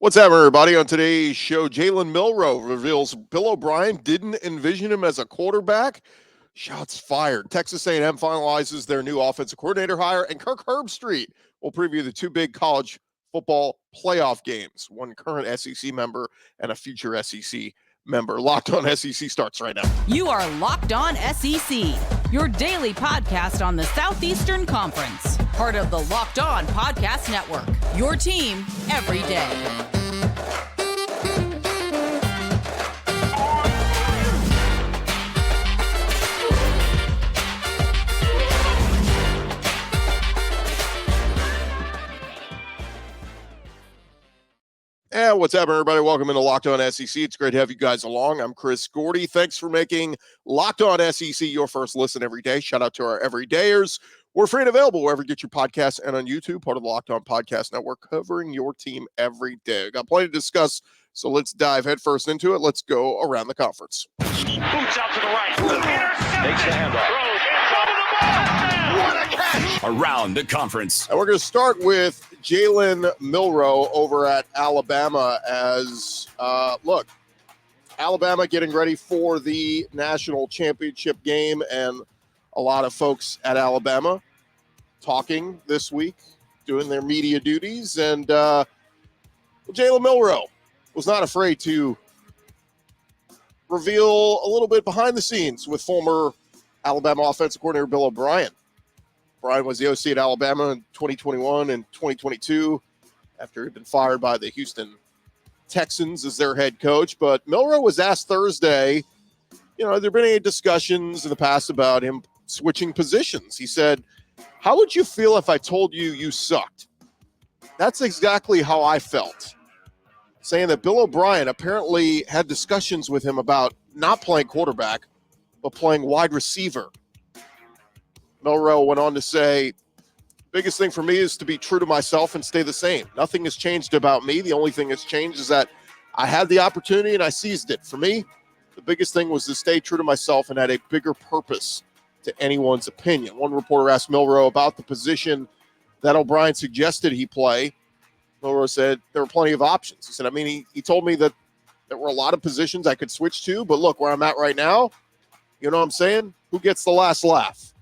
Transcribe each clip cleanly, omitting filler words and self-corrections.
What's up, everybody? On today's show, Jalen Milroe reveals Bill O'Brien didn't envision him as a quarterback. Shots fired. Texas A&M finalizes their new offensive coordinator hire, and Kirk Herbstreit will preview the two big college football playoff games, one current SEC member and a future SEC member. Locked On SEC starts right now. You are Locked On SEC, your daily podcast on the Southeastern Conference, part of the Locked On Podcast Network, your team every day. And what's up, everybody? Welcome into Locked On SEC. It's great to have you guys along. I'm Chris Gordy. Thanks for making Locked On SEC your first listen every day. Shout out to our everydayers. We're free and available wherever you get your podcasts and on YouTube, part of the Locked On Podcast Network, covering your team every day. We've got plenty to discuss, so let's dive headfirst into it. Let's go around the conference. Boots out to the right. Takes the handoff. What a catch! Around the conference. And we're going to start with Jalen Milroe over at Alabama as, Alabama getting ready for the national championship game, and a lot of folks at Alabama talking this week, doing their media duties, and Jalen Milroe was not afraid to reveal a little bit behind the scenes with former Alabama offensive coordinator Bill O'Brien. Brian was the OC at Alabama in 2021 and 2022 after he'd been fired by the Houston Texans as their head coach. But Milroe was asked Thursday, have there been any discussions in the past about him switching positions? He said, "How would you feel if I told you you sucked?" That's exactly how I felt. Saying that Bill O'Brien apparently had discussions with him about not playing quarterback, but playing wide receiver. Milroe went on to say, "Biggest thing for me is to be true to myself and stay the same. Nothing has changed about me. The only thing that's changed is that I had the opportunity and I seized it. For me, the biggest thing was to stay true to myself and had a bigger purpose to anyone's opinion." One reporter asked Milroe about the position that O'Brien suggested he play. Milroe said there were plenty of options. He said, he told me that there were a lot of positions I could switch to, but look, where I'm at right now, you know what I'm saying? Who gets the last laugh?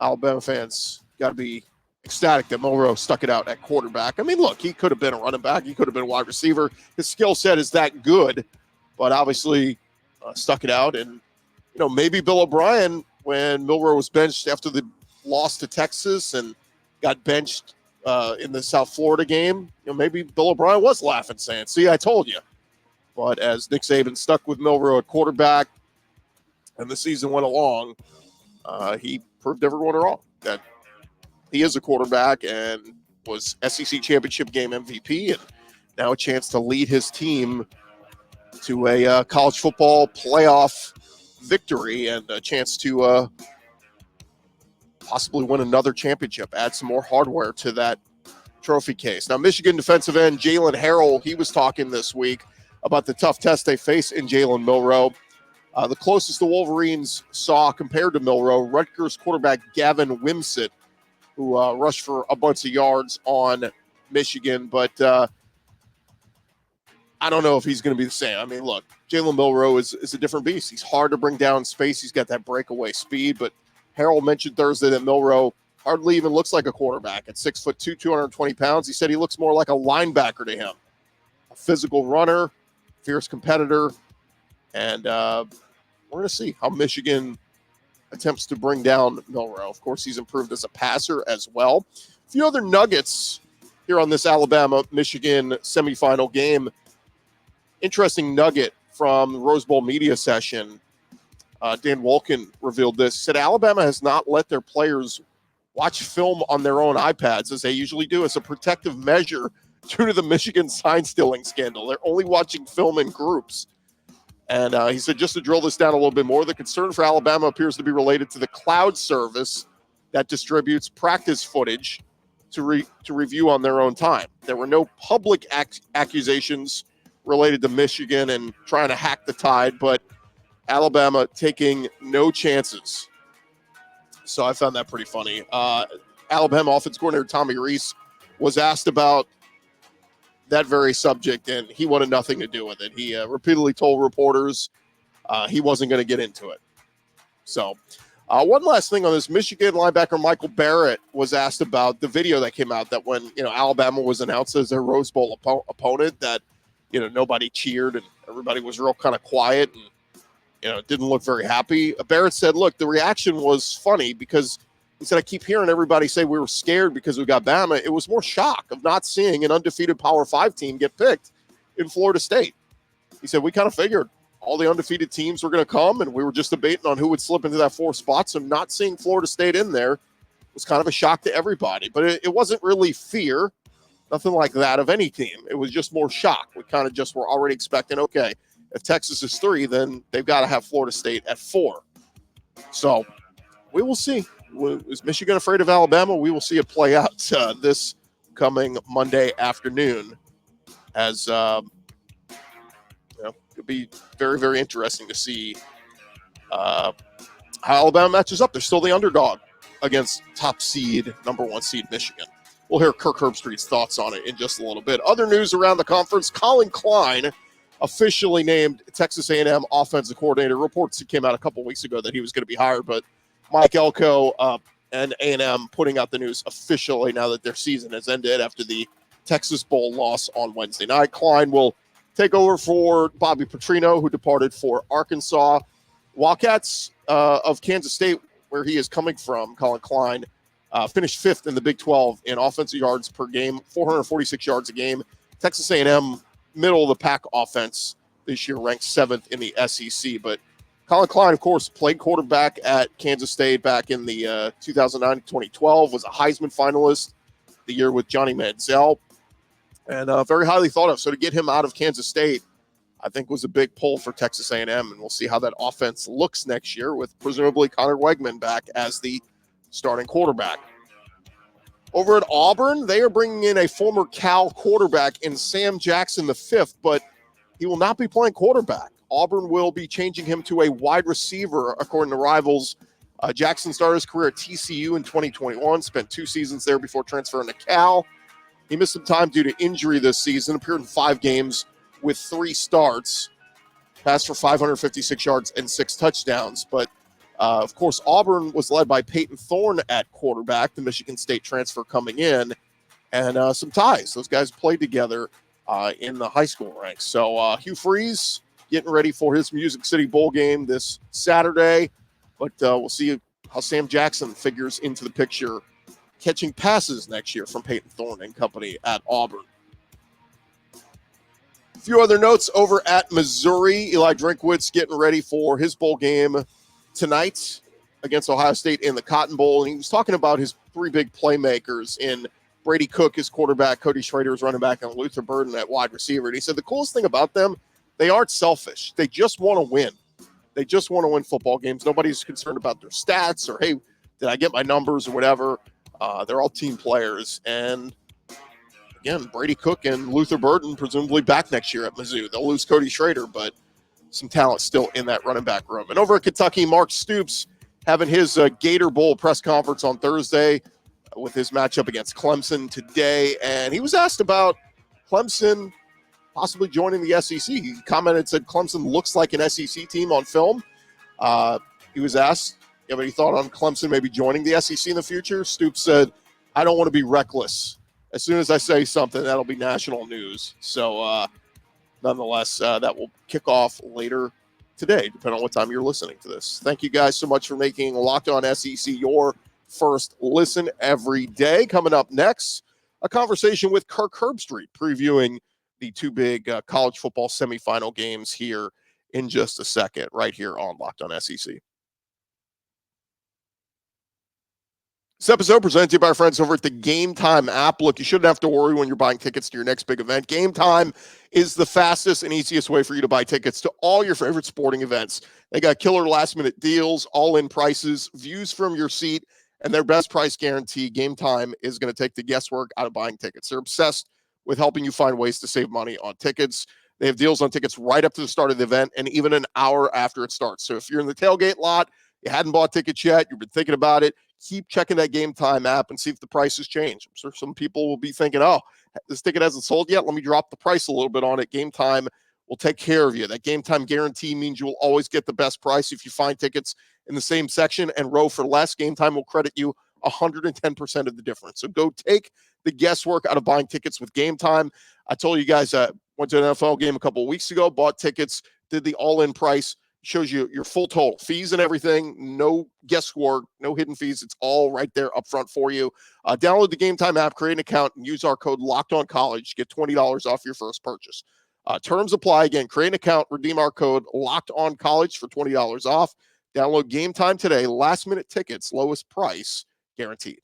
Alabama fans got to be ecstatic that Milroe stuck it out at quarterback. Look, he could have been a running back. He could have been a wide receiver. His skill set is that good, but obviously stuck it out. And, maybe Bill O'Brien, when Milroe was benched after the loss to Texas and got benched in the South Florida game, maybe Bill O'Brien was laughing, saying, "See, I told you." But as Nick Saban stuck with Milroe at quarterback and the season went along, he proved everyone wrong that he is a quarterback and was SEC championship game MVP, and now a chance to lead his team to a college football playoff victory and a chance to possibly win another championship, add some more hardware to that trophy case. Now, Michigan defensive end Jalen Harrell, he was talking this week about the tough test they face in Jalen Milroe. The closest the Wolverines saw compared to Milroe, Rutgers quarterback Gavin Wimsatt, who rushed for a bunch of yards on Michigan. But I don't know if he's going to be the same. Look, Jalen Milroe is a different beast. He's hard to bring down space. He's got that breakaway speed. But Harrell mentioned Thursday that Milroe hardly even looks like a quarterback. At 6'2", 220 pounds, he said he looks more like a linebacker to him. A physical runner, fierce competitor. And we're going to see how Michigan attempts to bring down Milroe. Of course, he's improved as a passer as well. A few other nuggets here on this Alabama-Michigan semifinal game. Interesting nugget from the Rose Bowl media session. Dan Wolken revealed this. He said Alabama has not let their players watch film on their own iPads as they usually do as a protective measure due to the Michigan sign stealing scandal. They're only watching film in groups. And he said, just to drill this down a little bit more, the concern for Alabama appears to be related to the cloud service that distributes practice footage to review on their own time. There were no public accusations related to Michigan and trying to hack the Tide, but Alabama taking no chances. So I found that pretty funny. Alabama offensive coordinator Tommy Rees was asked about that very subject, and he wanted nothing to do with it. He repeatedly told reporters he wasn't going to get into it. So one last thing on this, Michigan linebacker Michael Barrett was asked about the video that came out that when, Alabama was announced as their Rose Bowl opponent, that, nobody cheered and everybody was real kind of quiet and, didn't look very happy. Barrett said, look, the reaction was funny because he said, I keep hearing everybody say we were scared because we got Bama. It was more shock of not seeing an undefeated Power 5 team get picked in Florida State. He said, we kind of figured all the undefeated teams were going to come, and we were just debating on who would slip into that 4th spot. So not seeing Florida State in there was kind of a shock to everybody. But it wasn't really fear, nothing like that of any team. It was just more shock. We kind of just were already expecting, okay, if Texas is 3, then they've got to have Florida State at 4. So we will see. Is Michigan afraid of Alabama? We will see it play out this coming Monday afternoon as it'll be very, very interesting to see how Alabama matches up. They're still the underdog against top seed, number 1 seed Michigan. We'll hear Kirk Herbstreit's thoughts on it in just a little bit. Other news around the conference, Collin Klein officially named Texas A&M offensive coordinator. Reports came out a couple weeks ago that he was going to be hired, but Mike Elko and A&M putting out the news officially now that their season has ended after the Texas Bowl loss on Wednesday night. Klein will take over for Bobby Petrino, who departed for Arkansas. Wildcats of Kansas State, where he is coming from, Collin Klein, finished 5th in the Big 12 in offensive yards per game, 446 yards a game. Texas A&M, middle of the pack offense this year, ranked 7th in the SEC. But Collin Klein, of course, played quarterback at Kansas State back in the 2009-2012, was a Heisman finalist the year with Johnny Manziel, and very highly thought of. So to get him out of Kansas State, I think was a big pull for Texas A&M, and we'll see how that offense looks next year with presumably Connor Wegman back as the starting quarterback. Over at Auburn, they are bringing in a former Cal quarterback in Sam Jackson V, but he will not be playing quarterback. Auburn will be changing him to a wide receiver, according to Rivals. Jackson started his career at TCU in 2021, spent 2 seasons there before transferring to Cal. He missed some time due to injury this season, appeared in 5 games with 3 starts, passed for 556 yards and 6 touchdowns. But, of course, Auburn was led by Peyton Thorne at quarterback, the Michigan State transfer coming in, and some ties. Those guys played together in the high school ranks. So Hugh Freeze getting ready for his Music City Bowl game this Saturday. But we'll see how Sam Jackson figures into the picture catching passes next year from Peyton Thorne and company at Auburn. A few other notes over at Missouri. Eli Drinkwitz getting ready for his bowl game tonight against Ohio State in the Cotton Bowl. And he was talking about his 3 big playmakers in Brady Cook, his quarterback, Cody Schrader, his running back, and Luther Burden at wide receiver. And he said the coolest thing about them, they aren't selfish. They just want to win. They just want to win football games. Nobody's concerned about their stats or, hey, did I get my numbers or whatever. They're all team players. And, again, Brady Cook and Luther Burden presumably back next year at Mizzou. They'll lose Cody Schrader, but some talent still in that running back room. And over at Kentucky, Mark Stoops having his Gator Bowl press conference on Thursday with his matchup against Clemson today. And he was asked about Clemson possibly joining the SEC. He commented, said Clemson looks like an SEC team on film. He was asked, you have any thought on Clemson maybe joining the SEC in the future? Stoops said, I don't want to be reckless. As soon as I say something, that'll be national news. So, nonetheless, that will kick off later today, depending on what time you're listening to this. Thank you guys so much for making Locked On SEC your first listen every day. Coming up next, a conversation with Kirk Herbstreit previewing the 2 big college football semifinal games here in just a second, right here on Locked On SEC. This episode presented to you by our friends over at the Game Time app. Look, you shouldn't have to worry when you're buying tickets to your next big event. Game Time is the fastest and easiest way for you to buy tickets to all your favorite sporting events. They got killer last-minute deals, all-in prices, views from your seat, and their best price guarantee. Game Time is going to take the guesswork out of buying tickets. They're obsessed with helping you find ways to save money on tickets. They have deals on tickets right up to the start of the event and even an hour after it starts. So if you're in the tailgate lot, you hadn't bought tickets yet, you've been thinking about it, keep checking that Game Time app and see if the prices change. I'm sure some people will be thinking, oh, this ticket hasn't sold yet. Let me drop the price a little bit on it. Game Time will take care of you. That Game Time guarantee means you will always get the best price. If you find tickets in the same section and row for less, Game Time will credit you 110% of the difference. So go take the guesswork out of buying tickets with Game Time. I told you guys, went to an NFL game a couple of weeks ago, bought tickets, did the all-in price, shows you your full total, fees and everything, no guesswork, no hidden fees. It's all right there up front for you. Download the Game Time app, create an account, and use our code LOCKEDONCollege. Get $20 off your first purchase. Terms apply. Again, create an account, redeem our code LOCKEDONCollege for $20 off. Download Game Time today. Last-minute tickets, lowest price guaranteed.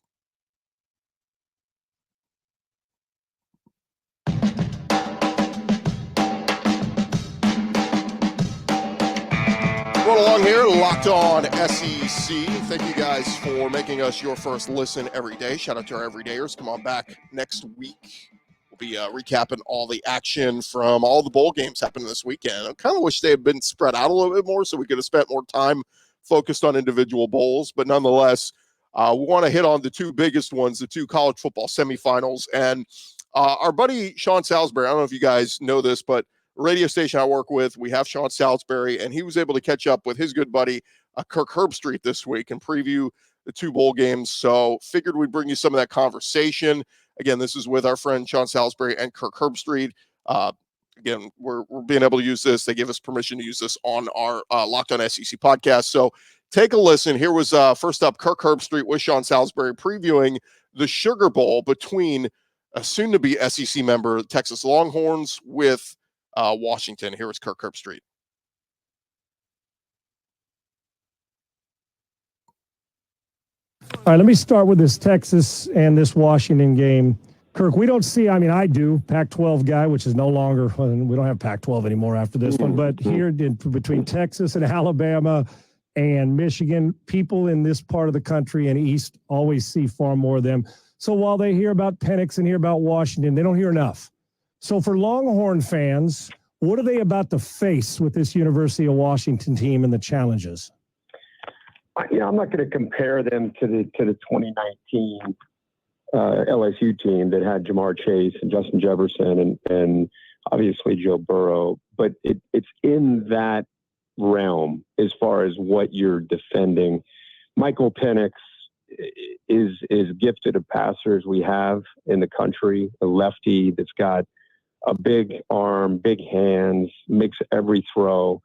Roll along here, Locked On SEC. Thank you guys for making us your first listen every day. Shout out to our everydayers. Come on back next week. We'll be recapping all the action from all the bowl games happening this weekend. I kind of wish they had been spread out a little bit more so we could have spent more time focused on individual bowls. But nonetheless, we want to hit on the two biggest ones, the two college football semifinals. And our buddy Sean Salisbury, I don't know if you guys know this, but radio station I work with, we have Sean Salisbury, and he was able to catch up with his good buddy Kirk Herbstreit this week and preview the two bowl games. So figured we'd bring you some of that conversation. Again, this is with our friend Sean Salisbury and Kirk Herbstreit. Again, we're being able to use this. They give us permission to use this on our Locked On SEC podcast. So take a listen. Here was first up Kirk Herbstreit with Sean Salisbury previewing the Sugar Bowl between a soon-to-be SEC member, Texas Longhorns, with Washington. Here is Kirk Herbstreit. All right, let me start with this Texas and this Washington game. Kirk, we don't see, I do, Pac-12 guy, which is no longer, we don't have Pac-12 anymore after this one, but here between Texas and Alabama and Michigan, people in this part of the country and East always see far more of them. So while they hear about Penix and hear about Washington, they don't hear enough. So for Longhorn fans, what are they about to face with this University of Washington team and the challenges? I'm not going to compare them to the 2019 LSU team that had Jamar Chase and Justin Jefferson and obviously Joe Burrow, but it's in that realm as far as what you're defending. Michael Penix is gifted of passers we have in the country, a lefty that's got a big arm, big hands, makes every throw.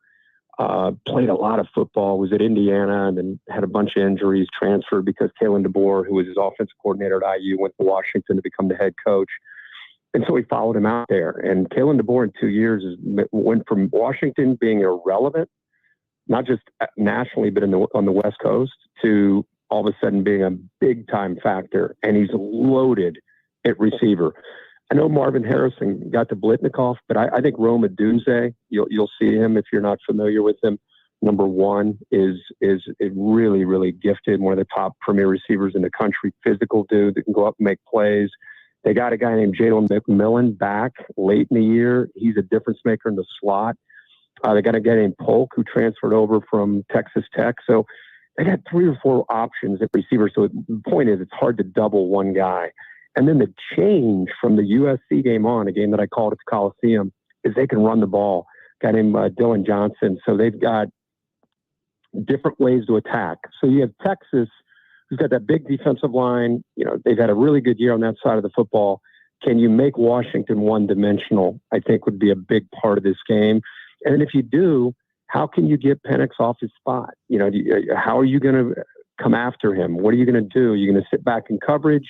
Played a lot of football, was at Indiana, and then had a bunch of injuries, transferred because Kalen DeBoer, who was his offensive coordinator at IU, went to Washington to become the head coach. And so we followed him out there. And Kalen DeBoer in 2 years went from Washington being irrelevant, not just nationally, but on the West Coast, to all of a sudden being a big-time factor. And he's loaded at receiver. I know Marvin Harrison got to Blitnikoff, but I think Rome Odunze, you'll see him if you're not familiar with him. Number one is really, really gifted, one of the top premier receivers in the country, physical dude that can go up and make plays. They got a guy named Jalen McMillan back late in the year. He's a difference maker in the slot. They got a guy named Polk who transferred over from Texas Tech. So they got 3 or 4 options at receiver. So the point is it's hard to double one guy. And then the change from the USC game on, a game that I called at the Coliseum, is they can run the ball. A guy named Dylan Johnson. So they've got different ways to attack. So you have Texas, who's got that big defensive line. They've had a really good year on that side of the football. Can you make Washington one-dimensional? I think would be a big part of this game. And then if you do, how can you get Penix off his spot? How are you going to come after him? What are you going to do? Are you going to sit back in coverage?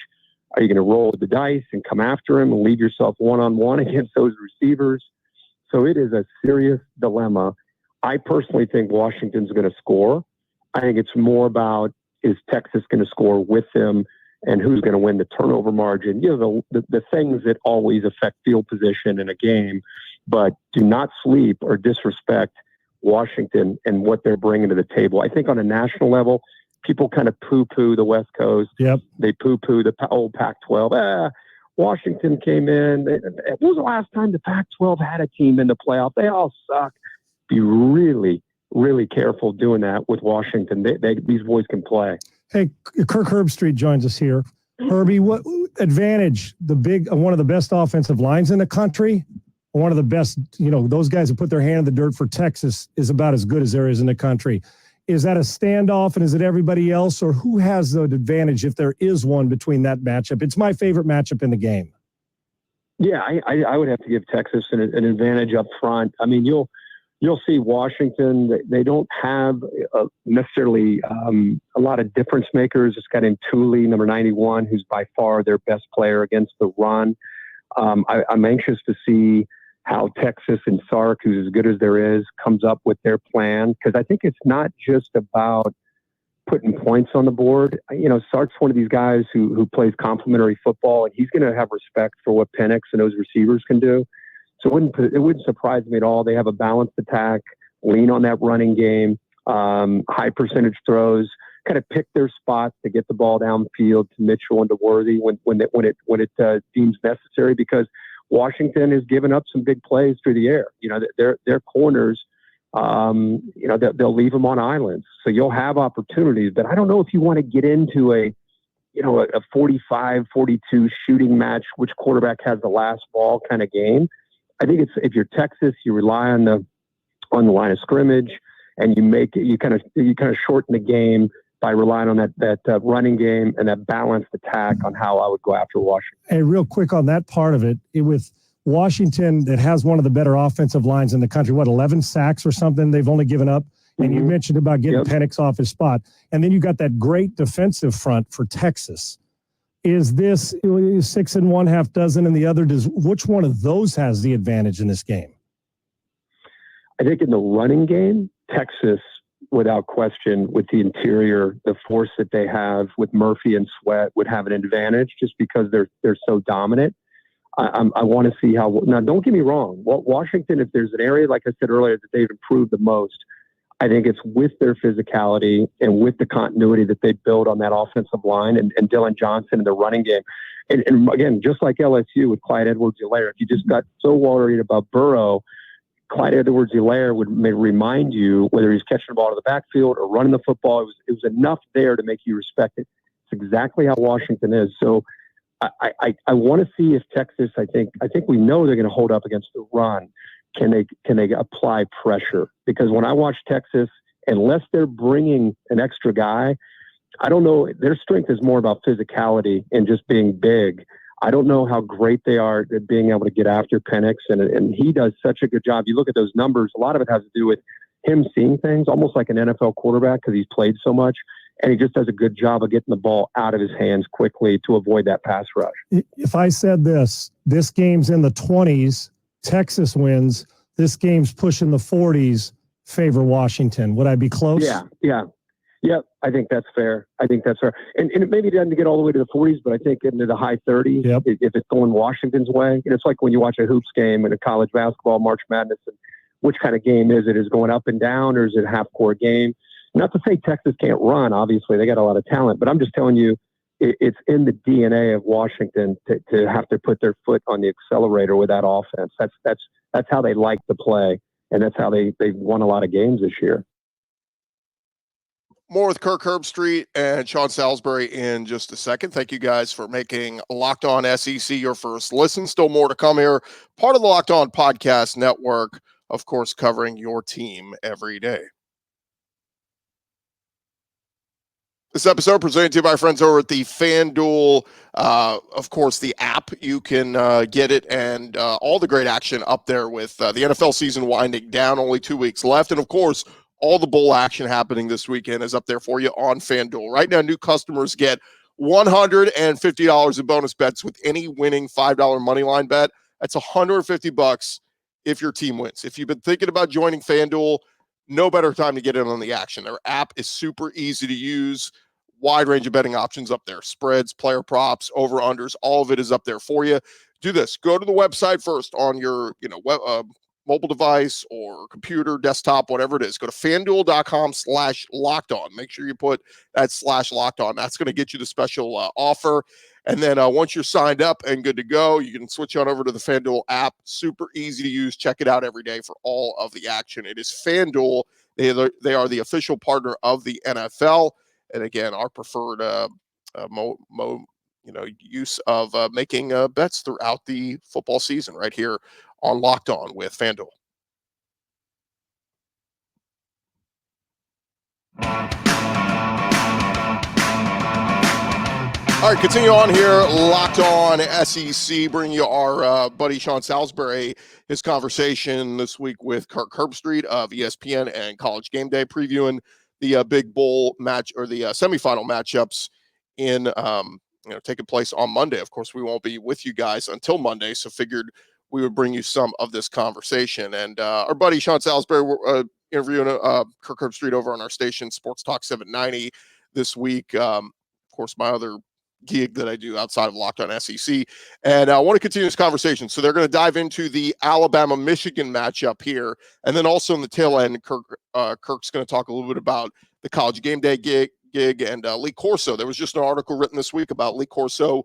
Are you going to roll the dice and come after him and leave yourself one-on-one against those receivers? So it is a serious dilemma. I personally think Washington's going to score. I think it's more about, is Texas going to score with them and who's going to win the turnover margin? The things that always affect field position in a game, but do not sleep or disrespect Washington and what they're bringing to the table. I think on a national level, people kind of poo-poo the West Coast. Yep. They poo-poo the old Pac-12. Washington came in. When was the last time the Pac-12 had a team in the playoff? They all suck. Be really, really careful doing that with Washington. These boys can play. Hey, Kirk Herbstreit joins us here. Herbie, what advantage one of the best offensive lines in the country, one of the best, those guys that put their hand in the dirt for Texas is about as good as there is in the country. Is that a standoff, and is it everybody else, or who has the advantage if there is one between that matchup? It's my favorite matchup in the game. Yeah, I would have to give Texas an advantage up front. I mean, you'll see Washington. They don't have necessarily a lot of difference makers. It's got Tuli, number 91, who's by far their best player against the run. I'm anxious to see how Texas and Sark, who's as good as there is, comes up with their plan, because I think it's not just about putting points on the board. Sark's one of these guys who plays complementary football, and he's going to have respect for what Penix and those receivers can do. So it wouldn't surprise me at all. They have a balanced attack, lean on that running game, high percentage throws, kind of pick their spots to get the ball downfield to Mitchell and to Worthy when it deems necessary, because Washington has given up some big plays through the air. Their corners, they'll leave them on islands. So you'll have opportunities, but I don't know if you want to get into a 45-42 shooting match, which quarterback has the last ball kind of game. I think if you're Texas, you rely on the line of scrimmage, and you kind of shorten the game by relying on that running game and that balanced attack on how I would go after Washington. Hey, real quick on that part of it, with Washington that has one of the better offensive lines in the country, 11 sacks or something they've only given up? And you mentioned about getting Penix off his spot. And then you got that great defensive front for Texas. Is this 6 1/2 dozen and the other? Which one of those has the advantage in this game? I think in the running game, Texas, without question, with the interior, the force that they have with Murphy and Sweat, would have an advantage just because they're so dominant. I want to see how. Now, don't get me wrong. Washington, if there's an area, like I said earlier, that they've improved the most, I think it's with their physicality and with the continuity that they build on that offensive line and Dylan Johnson in the running game. And again, just like LSU with Clyde Edwards-Helaire, if you just got so worried about Burrow, Clyde Edwards-Helaire may remind you, whether he's catching the ball to the backfield or running the football, it was enough there to make you respect it. It's exactly how Washington is. So I want to see if Texas, I think we know they're going to hold up against the run. Can they apply pressure? Because when I watch Texas, unless they're bringing an extra guy, I don't know. Their strength is more about physicality and just being big. I don't know how great they are at being able to get after Penix, and he does such a good job. You look at those numbers, a lot of it has to do with him seeing things almost like an NFL quarterback because he's played so much, and he just does a good job of getting the ball out of his hands quickly to avoid that pass rush. If I said this game's in the 20s, Texas wins, this game's pushing the 40s, favor Washington, would I be close? Yeah, I think that's fair. And it maybe doesn't get all the way to the 40s, but I think into the high 30s, if it's going Washington's way. It's like when you watch a hoops game in a college basketball, March Madness, and which kind of game is it? Is it going up and down, or is it a half-court game? Not to say Texas can't run. Obviously, they got a lot of talent. But I'm just telling you, it's in the DNA of Washington to have to put their foot on the accelerator with that offense. That's how they like to play, and that's how they've won a lot of games this year. More with Kirk Herbstreit and Sean Salisbury in just a second. Thank you guys for making Locked On SEC your first listen. Still more to come here. Part of the Locked On Podcast Network, of course, covering your team every day. This episode presented to you by friends over at the FanDuel, of course, the app. You can get it and all the great action up there with the NFL season winding down, only 2 weeks left. And, of course, all the bowl action happening this weekend is up there for you on FanDuel. Right now, new customers get $150 in bonus bets with any winning $5 moneyline bet. That's $150 if your team wins. If you've been thinking about joining FanDuel, no better time to get in on the action. Their app is super easy to use. Wide range of betting options up there. Spreads, player props, over-unders, all of it is up there for you. Do this. Go to the website first on your mobile device or computer, desktop, whatever it is. Go to FanDuel.com/lockedon. Make sure you put that /lockedon. That's going to get you the special offer. And then once you're signed up and good to go, you can switch on over to the FanDuel app. Super easy to use. Check it out every day for all of the action. It is FanDuel. They are the official partner of the NFL. And again, our preferred use of making bets throughout the football season right here on Locked On with FanDuel. All right, continue on here. Locked On SEC, bringing you our buddy Sean Salisbury, his conversation this week with Kirk Herbstreit of ESPN and College Game Day, previewing the big bowl match or the semifinal matchups in taking place on Monday. Of course, we won't be with you guys until Monday, so figured we would bring you some of this conversation. And our buddy Sean Salisbury, we're interviewing Kirk Herbstreit over on our station, Sports Talk 790 this week. Of course, my other gig that I do outside of Locked On SEC. And I want to continue this conversation. So they're going to dive into the Alabama-Michigan matchup here. And then also in the tail end, Kirk's going to talk a little bit about the College Game Day gig and Lee Corso. There was just an article written this week about Lee Corso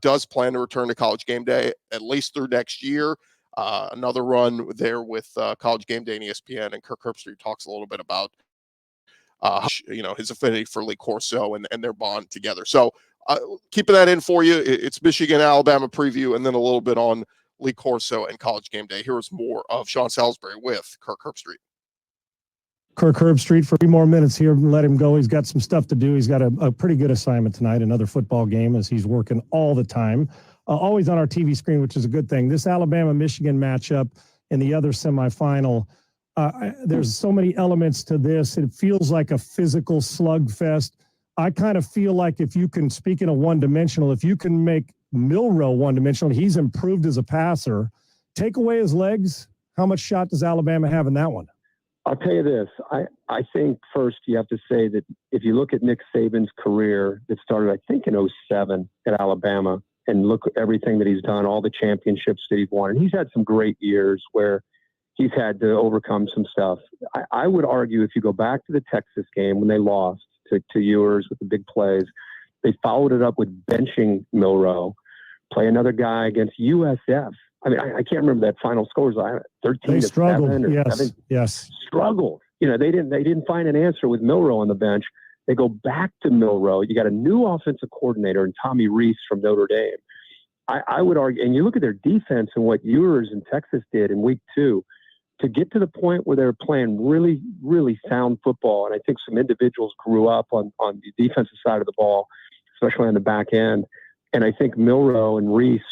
does plan to return to College Game Day at least through next year. Another run there with College Game Day and ESPN, and Kirk Herbstreit talks a little bit about his affinity for Lee Corso and their bond together. So keeping that in for you, it's Michigan, Alabama preview, and then a little bit on Lee Corso and College Game Day. Here's more of Sean Salisbury with Kirk Herbstreit. Kirk Herbstreit for 3 more minutes here. Let him go. He's got some stuff to do. He's got a pretty good assignment tonight, another football game, as he's working all the time, always on our TV screen, which is a good thing. This Alabama-Michigan matchup in the other semifinal, there's so many elements to this. It feels like a physical slugfest. I kind of feel like if you can, speaking of one-dimensional, if you can make Milroe one-dimensional, he's improved as a passer, take away his legs, how much shot does Alabama have in that one? I'll tell you this. I think first you have to say that if you look at Nick Saban's career that started, I think, in 2007 at Alabama, and look at everything that he's done, all the championships that he's won, and he's had some great years where he's had to overcome some stuff. I would argue if you go back to the Texas game when they lost to Ewers with the big plays, they followed it up with benching Milroe, play another guy against USF. I mean, I can't remember that final score was 13-7 or 7. Yes. Struggled. They didn't find an answer with Milroe on the bench. They go back to Milroe. You got a new offensive coordinator in Tommy Rees from Notre Dame. I would argue, and you look at their defense and what Ewers in Texas did in week 2, to get to the point where they're playing really, really sound football. And I think some individuals grew up on the defensive side of the ball, especially on the back end. And I think Milroe and Rees,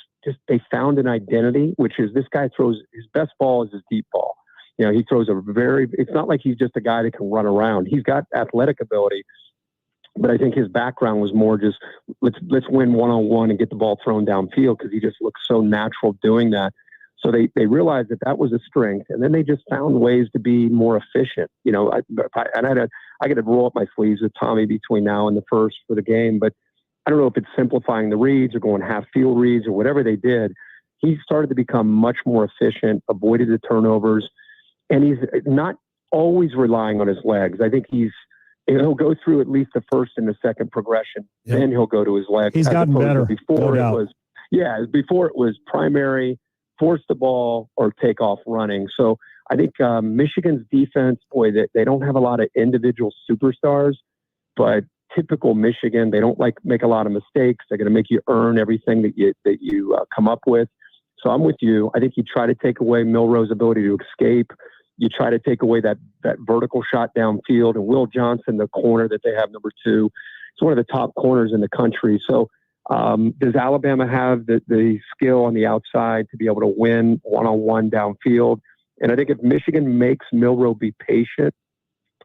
they found an identity, which is this guy throws his best ball is his deep ball. He throws it's not like he's just a guy that can run around. He's got athletic ability, but I think his background was more just let's win one-on-one and get the ball thrown downfield, because he just looks so natural doing that. So they realized that was a strength, and then they just found ways to be more efficient. I got to roll up my sleeves with Tommy between now and the first for the game, but I don't know if it's simplifying the reads or going half field reads or whatever they did. He started to become much more efficient, avoided the turnovers, and he's not always relying on his legs. I think he'll go through at least the first and the second progression, then he'll go to his legs. He's gotten better. Before it was primary, force the ball or take off running. So I think Michigan's defense, they don't have a lot of individual superstars, but typical Michigan, they don't make a lot of mistakes. They're going to make you earn everything that you come up with. So I'm with you. I think you try to take away Milroe's ability to escape. You try to take away that vertical shot downfield. And Will Johnson, the corner that they have, number 2, is one of the top corners in the country. So does Alabama have the skill on the outside to be able to win one-on-one downfield? And I think if Michigan makes Milroe be patient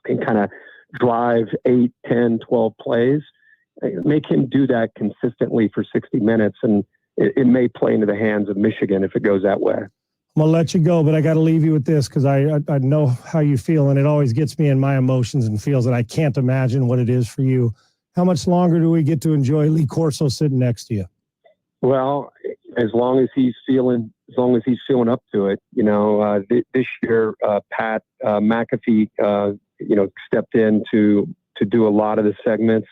and kind of drive 8, 10, 12 plays, make him do that consistently for 60 minutes, and it may play into the hands of Michigan if it goes that way. I'm going to let you go, but I got to leave you with this, because I know how you feel, and it always gets me in my emotions and feels that I can't imagine what it is for you. How much longer do we get to enjoy Lee Corso sitting next to you? Well, as long as he's feeling up to it. This year, Pat McAfee, stepped in to do a lot of the segments.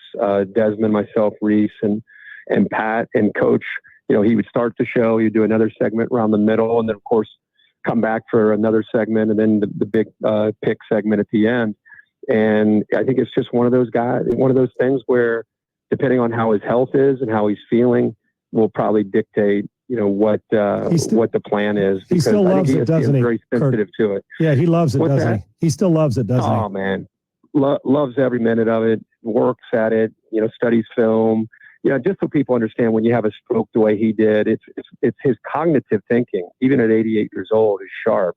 Desmond, myself, Reese, and Pat and Coach. He would start the show. He'd do another segment around the middle, and then of course come back for another segment, and then the big pick segment at the end. And I think it's just one of those things where, depending on how his health is and how he's feeling, will probably dictate, what the plan is. He still loves it, doesn't he? Very sensitive to it. Yeah, he loves it, doesn't he? He still loves it, doesn't he? Oh man, loves every minute of it. Works at it. Studies film. Just so people understand, when you have a stroke the way he did, it's his cognitive thinking, even at 88 years old, is sharp.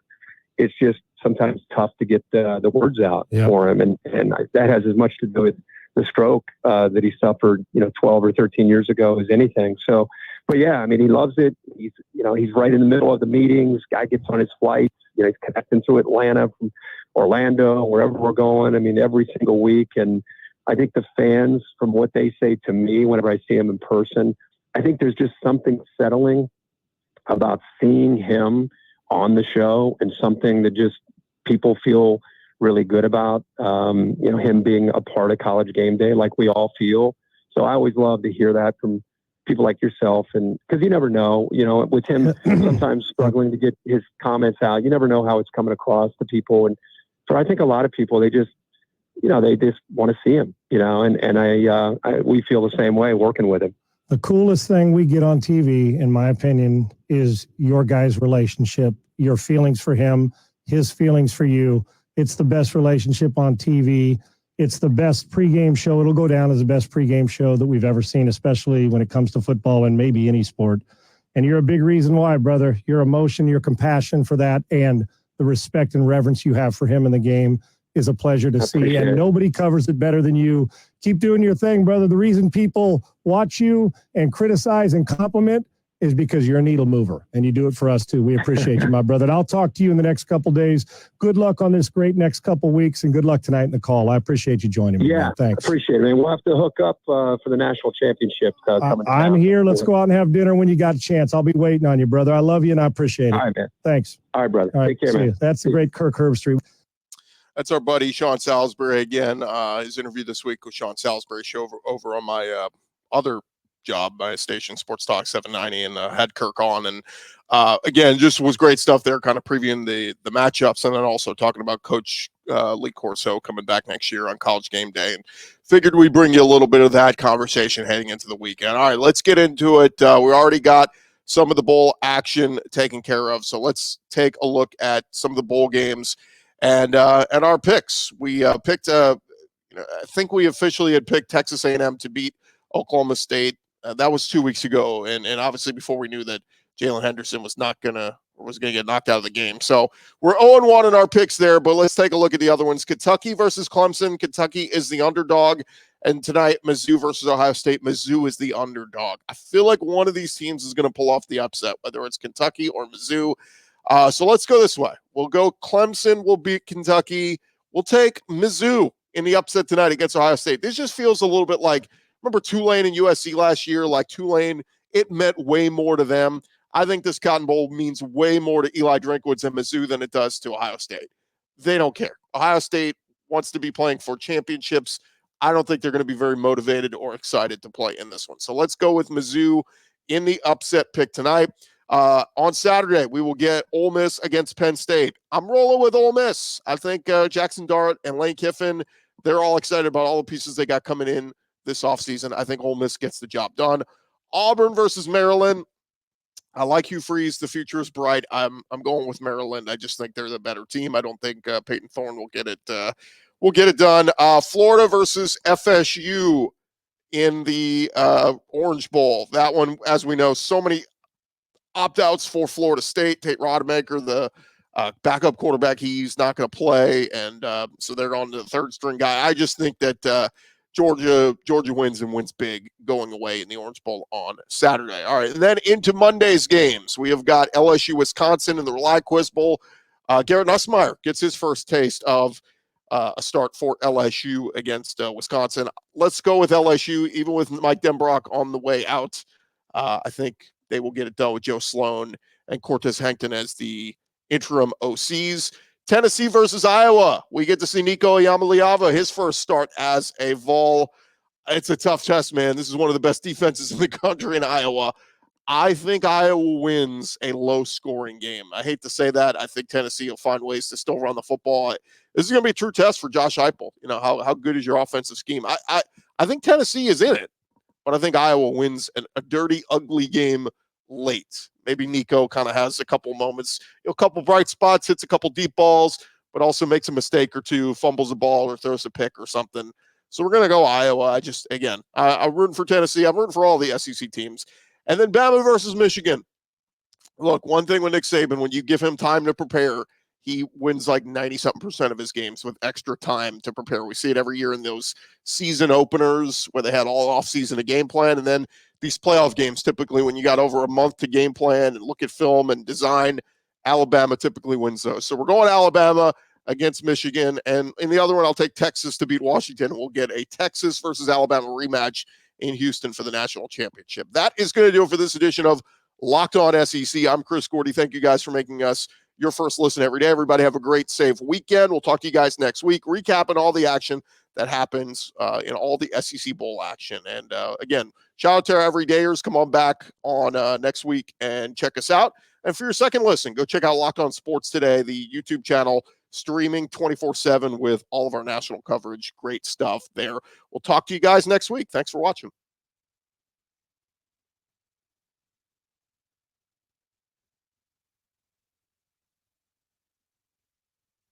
It's just sometimes tough to get the words out for him, and that has as much to do with the stroke that he suffered, 12 or 13 years ago as anything. So, but yeah, I mean, he loves it. He's right in the middle of the meetings. Guy gets on his flights. He's connecting to Atlanta from Orlando, wherever we're going. I mean, every single week. And I think the fans, from what they say to me whenever I see him in person, I think there's just something settling about seeing him on the show, and something that just people feel really good about, him being a part of College Game Day, like we all feel. So I always love to hear that from people like yourself, and because you never know, with him sometimes struggling to get his comments out, you never know how it's coming across to people. And so I think a lot of people, they just want to see him, and we feel the same way working with him. The coolest thing we get on TV, in my opinion, is your guys' relationship, your feelings for him, his feelings for you. It's the best relationship on TV. It's the best pregame show. It'll go down as the best pregame show that we've ever seen, especially when it comes to football and maybe any sport. And you're a big reason why, brother. Your emotion, your compassion for that, and the respect and reverence you have for him in the game is a pleasure to see. And nobody covers it better than you. Keep doing your thing, brother. The reason people watch you and criticize and compliment is because you're a needle mover, and you do it for us too. We appreciate you, my brother. And I'll talk to you in the next couple days. Good luck on this great next couple weeks, and good luck tonight in the call. I appreciate you joining me. Yeah, man. Thanks. Appreciate it, man. We'll have to hook up for the national championship. I'm here. Let's go out and have dinner when you got a chance. I'll be waiting on you, brother. I love you, and I appreciate it. All right, man. Thanks. All right, brother. All right, take care, man. That's the great Kirk Herbstreit. That's our buddy Sean Salisbury again. His interview this week with Sean Salisbury show over on my other job, my station, Sports Talk 790, and had Kirk on. And again, just was great stuff there, kind of previewing the matchups, and then also talking about Coach Lee Corso coming back next year on College Game Day. And figured we'd bring you a little bit of that conversation heading into the weekend. All right, let's get into it. We already got some of the bowl action taken care of, so let's take a look at some of the bowl games and our picks. We picked, I think we officially had picked Texas A&M to beat Oklahoma State. That was 2 weeks ago, and obviously before we knew that Jalen Henderson was gonna get knocked out of the game. So we're 0-1 in our picks there, but let's take a look at the other ones. Kentucky versus Clemson. Kentucky is the underdog, and tonight Mizzou versus Ohio State. Mizzou is the underdog. I feel like one of these teams is going to pull off the upset, whether it's Kentucky or Mizzou. So let's go this way. We'll go Clemson will beat Kentucky. We'll take Mizzou in the upset tonight against Ohio State. This just feels a little bit like, remember Tulane and USC last year? Like Tulane, it meant way more to them. I think this Cotton Bowl means way more to Eli Drinkwitz and Mizzou than it does to Ohio State. They don't care. Ohio State wants to be playing for championships. I don't think they're going to be very motivated or excited to play in this one. So let's go with Mizzou in the upset pick tonight. On Saturday, we will get Ole Miss against Penn State. I'm rolling with Ole Miss. I think Jackson Dart and Lane Kiffin, they're all excited about all the pieces they got coming in this offseason. I think Ole Miss gets the job done. Auburn versus Maryland. I like Hugh Freeze. The future is bright. I'm going with Maryland. I just think they're the better team. I don't think Peyton Thorne will get it done. Florida versus FSU in the Orange Bowl. That one, as we know, so many opt-outs for Florida State. Tate Rodemaker, the backup quarterback, he's not going to play, and so they're on to the third-string guy. I just think that Georgia wins and wins big going away in the Orange Bowl on Saturday. All right, and then into Monday's games, we have got LSU, Wisconsin in the Rely Quiz Bowl. Garrett Nussmeier gets his first taste of a start for LSU against Wisconsin. Let's go with LSU, even with Mike Denbrock on the way out. I think they will get it done with Joe Sloan and Cortez Hankton as the interim OCs. Tennessee versus Iowa. We get to see Nico Iamaleava, his first start as a Vol. It's a tough test, man. This is one of the best defenses in the country in Iowa. I think Iowa wins a low-scoring game. I hate to say that. I think Tennessee will find ways to still run the football. This is going to be a true test for Josh Heupel. You know, how good is your offensive scheme? I think Tennessee is in it, but I think Iowa wins a dirty, ugly game late. Maybe Nico kind of has a couple moments, a couple bright spots, hits a couple deep balls, but also makes a mistake or two, fumbles a ball or throws a pick or something. So we're going to go Iowa. I'm rooting for Tennessee. I'm rooting for all the SEC teams. And then Bama versus Michigan. Look, one thing with Nick Saban, when you give him time to prepare, he wins like 90-something% of his games with extra time to prepare. We see it every year in those season openers where they had all offseason a game plan. And then these playoff games, typically when you got over a month to game plan and look at film and design, Alabama typically wins those. So we're going Alabama against Michigan. And in the other one, I'll take Texas to beat Washington. We'll get a Texas versus Alabama rematch in Houston for the national championship. That is going to do it for this edition of Locked On SEC. I'm Chris Gordy. Thank you guys for making us your first listen every day. Everybody have a great, safe weekend. We'll talk to you guys next week, recapping all the action that happens in all the SEC Bowl action. And again, shout out to our everydayers. Come on back on next week and check us out. And for your second listen, go check out Locked On Sports Today, the YouTube channel, streaming 24/7 with all of our national coverage. Great stuff there. We'll talk to you guys next week. Thanks for watching.